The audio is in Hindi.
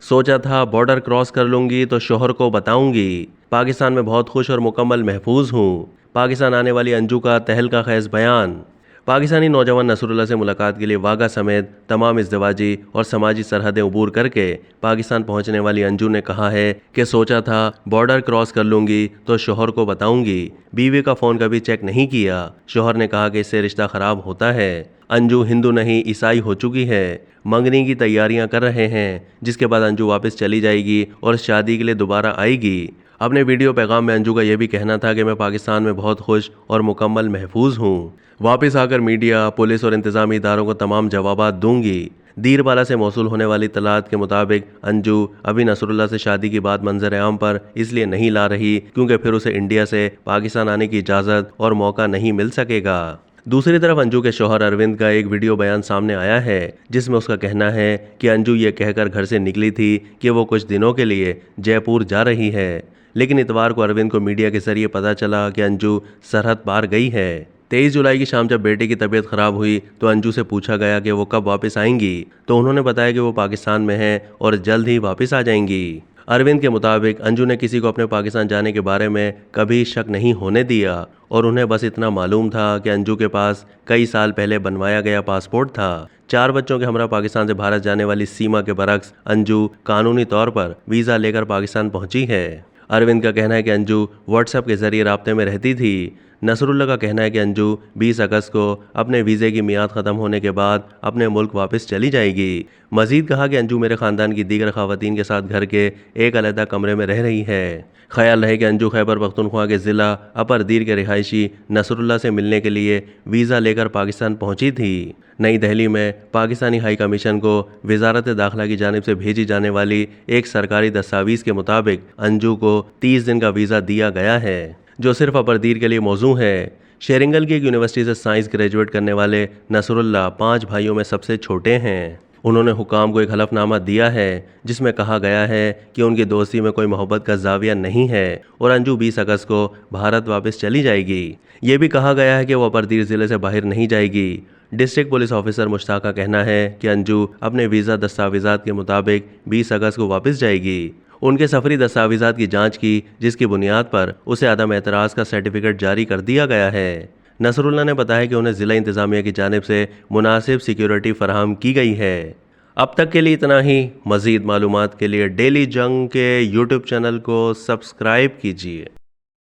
सोचा था बॉर्डर क्रॉस कर लूंगी तो शोहर को बताऊंगी। पाकिस्तान में बहुत खुश और मुकम्मल महफूज हूँ। पाकिस्तान आने वाली अंजू का तहलका खेज बयान। पाकिस्तानी नौजवान नसरुल्लाह से मुलाकात के लिए वाघा समेत तमाम इज़्दिवाजी और समाजी सरहदें अबूर करके पाकिस्तान पहुंचने वाली अंजू ने कहा है कि सोचा था बॉर्डर क्रॉस कर लूंगी तो शोहर को बताऊंगी। बीवी का फ़ोन कभी चेक नहीं किया। शोहर ने कहा कि इससे रिश्ता ख़राब होता है। अंजू हिंदू नहीं ईसाई हो चुकी है। मंगनी की तैयारियां कर रहे हैं, जिसके बाद अंजू वापस चली जाएगी और शादी के लिए दोबारा आएगी। अपने वीडियो पैगाम में अंजू का यह भी कहना था कि मैं पाकिस्तान में बहुत खुश और मुकम्मल महफूज हूँ। वापस आकर मीडिया, पुलिस और इंतजामी इदारों को तमाम जवाबात दूंगी। दीरबाला से मौसूल होने वाली तलात के मुताबिक अंजू अभी नसरुल्लाह से शादी की बात मंजर आम पर इसलिए नहीं ला रही क्योंकि फिर उसे इंडिया से पाकिस्तान आने की इजाज़त और मौका नहीं मिल सकेगा। दूसरी तरफ अंजू के शौहर अरविंद का एक वीडियो बयान सामने आया है, जिसमें उसका कहना है कि अंजू ये कहकर घर से निकली थी कि वो कुछ दिनों के लिए जयपुर जा रही है, लेकिन इतवार को अरविंद को मीडिया के जरिए पता चला कि अंजू सरहद पार गई है। 23 जुलाई की शाम जब बेटे की तबीयत खराब हुई तो अंजू से पूछा गया कि वो कब वापस आएंगी, तो उन्होंने बताया कि वो पाकिस्तान में हैं और जल्द ही वापस आ जाएंगी। अरविंद के मुताबिक अंजू ने किसी को अपने पाकिस्तान जाने के बारे में कभी शक नहीं होने दिया और उन्हें बस इतना मालूम था कि अंजू के पास कई साल पहले बनवाया गया पासपोर्ट था। 4 बच्चों के हमरा पाकिस्तान से भारत जाने वाली सीमा के बरक्स अंजू कानूनी तौर पर वीज़ा लेकर पाकिस्तान पहुंची है। अरविंद का कहना है कि अंजू व्हाट्सएप के जरिए राब्ते में रहती थी। नसरुल्लाह का कहना है कि अंजू 20 अगस्त को अपने वीज़े की मियाद ख़त्म होने के बाद अपने मुल्क वापस चली जाएगी। मजीद कहा कि अंजू मेरे ख़ानदान की दीगर ख़वातीन के साथ घर के एक अलहदा कमरे में रह रही है। ख्याल रहे कि अंजू खैबर पख्तूनख्वा के ज़िला अपर दीर के रिहायशी नसरुल्लाह से मिलने के लिए वीज़ा लेकर पाकिस्तान पहुंची थी। नई दिल्ली में पाकिस्तानी हाई कमीशन को वजारत दाखिला की जानिब से भेजी जाने वाली एक सरकारी दस्तावेज़ के मुताबिक अंजू को 30 दिन का वीज़ा दिया गया है, जो सिर्फ अपर्दीर के लिए मौजू है। शेरिंगल की एक यूनिवर्सिटी से साइंस ग्रेजुएट करने वाले नसरुल्लाह 5 भाइयों में सबसे छोटे हैं। उन्होंने हुकाम को एक हलफनामा दिया है जिसमें कहा गया है कि उनकी दोस्ती में कोई मोहब्बत का जाविया नहीं है और अंजू 20 अगस्त को भारत वापस चली जाएगी। ये भी कहा गया है कि वो अपर्दीर ज़िले से बाहर नहीं जाएगी। डिस्ट्रिक्ट पुलिस ऑफिसर मुश्ताक का कहना है कि अंजू अपने वीज़ा दस्तावेज़ात के मुताबिक 20 अगस्त को वापस जाएगी। उनके सफरी दस्तावेज़ात की जांच की, जिसकी बुनियाद पर उसे अदम एतराज़ का सर्टिफिकेट जारी कर दिया गया है। नसरुल्लाह ने बताया कि उन्हें ज़िला इंतज़ामिया की जानिब से मुनासिब सिक्योरिटी फराहम की गई है। अब तक के लिए इतना ही। मज़ीद मालूमात के लिए डेली जंग के यूट्यूब चैनल को सब्सक्राइब कीजिए।